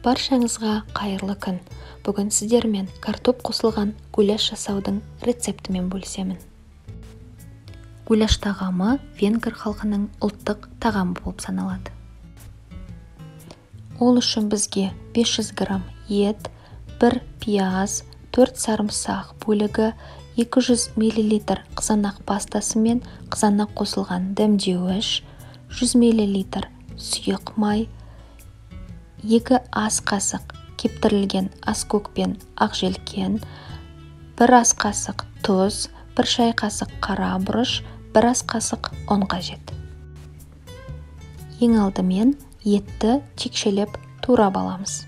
Баршаңызға қайырлы күн. Бүгін сіздермен картоп қосылған гуляш жасаудың рецептімен бөлісемін. Гуляш тағамы венгр халқының ұлттық тағамы болып саналады. Ол үшін бізге 500 грамм ет, 1 пияз, 4 сарымсақ бөлігі, 200 мл қызанақ пастасы мен қызанақ қосылған дәмдеуіш, 100 мл сұйық май, 2 ас қасық кептірілген аскөк пен ақжелкен, 1 ас қасық тұз, 1 шай қасық қара бұрыш, 1 ас қасық ұн қажет. Ең алдымен етті текшелеп турап аламыз.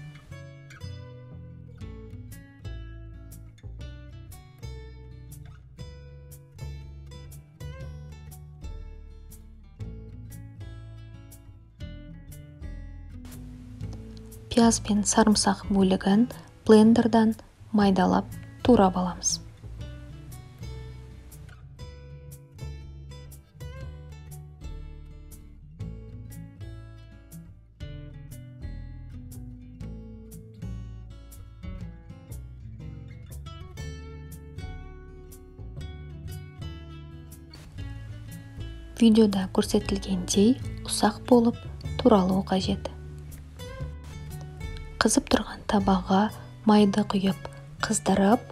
Пияз бен сарымсақ бөлігін блендердан майдалап турап аламыз. Видеода көрсетілгендей ұсақ болып туралуы қажет. Қызып тұрған табаға майды құйып, қыздырып,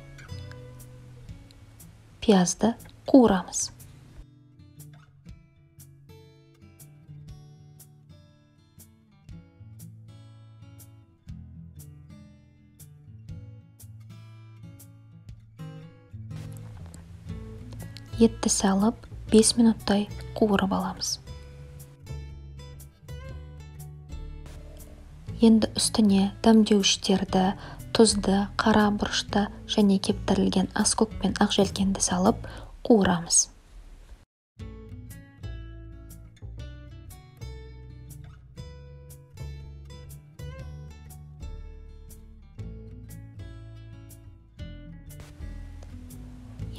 пиязды қуырамыз. Етті салып, 5 минуттай қуырып аламыз. Енді үстіне дәмдеуіштерді, тұзды, қара бұрышты және кептірілген аскөк пен ақжелкенді салып қуырамыз.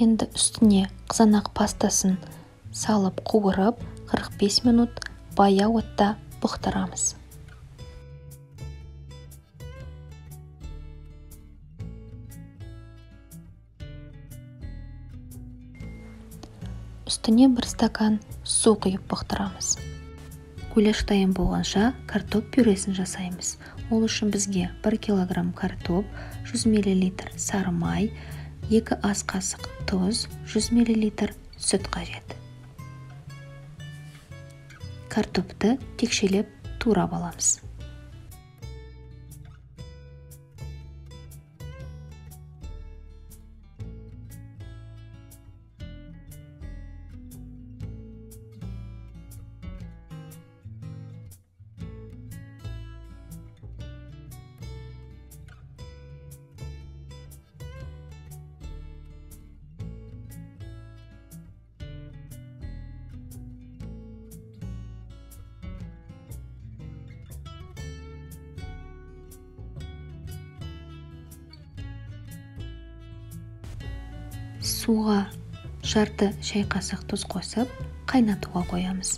Енді үстіне қызанақ пастасын салып қуырып, 45 минут баяу отта бұқтырамыз. Үстіне 1 стакан су құйып бұқтырамыз. Гуляш дайын болғанша картоп пюресін жасаймыз. Ол үшін бізге 1 килограмм картоп, 100 мл сары май, 2 ас қасық тұз, 100 мл сүт қажет. Картопты текшелеп турап аламыз. Суға жарты шай қасық тұз қосып, қайнатуға қоямыз.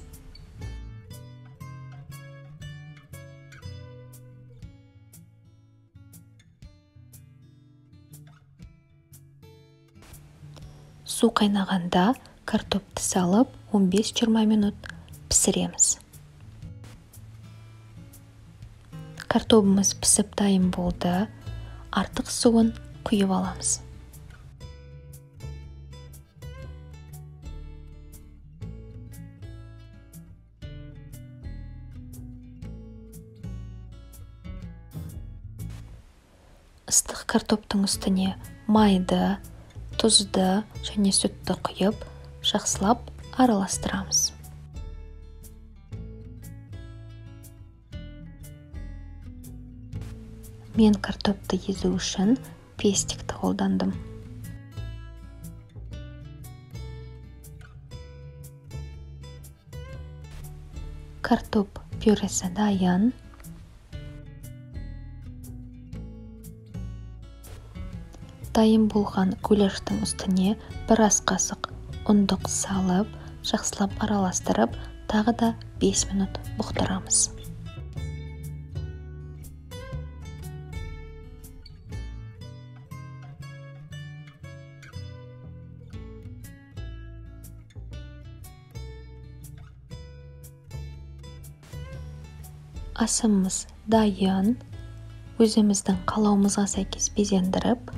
Су қайнағанда картопты салып 15-20 минут пісіреміз. Картопымыз пісіп дайын болды. Артық суын құйып аламыз. Ыстық картоптың үстіне майды, тұзды және сүтті құйып, жақсылап араластырамыз. Мен картопты езу үшін пестикті қолдандым. Картоп пюресі дайын. Дайын болған гуляштың үстіне 1 ас қасық ұндық салып, жақсылап араластырып, тағы да 5 минут бұқтырамыз. асымыз дайын. Өзіміздің қалауымызға сәйкес безендіріп,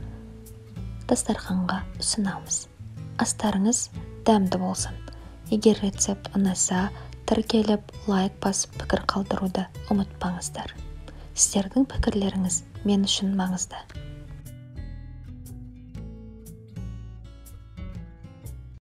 дастарханға ұсынамыз. Астарыңыз дәмді болсын. Егер рецепт ұнаса, тіркеліп, лайк басып пікір қалдыруды ұмытпаңыздар. Сіздердің пікірлеріңіз мен үшін маңызды.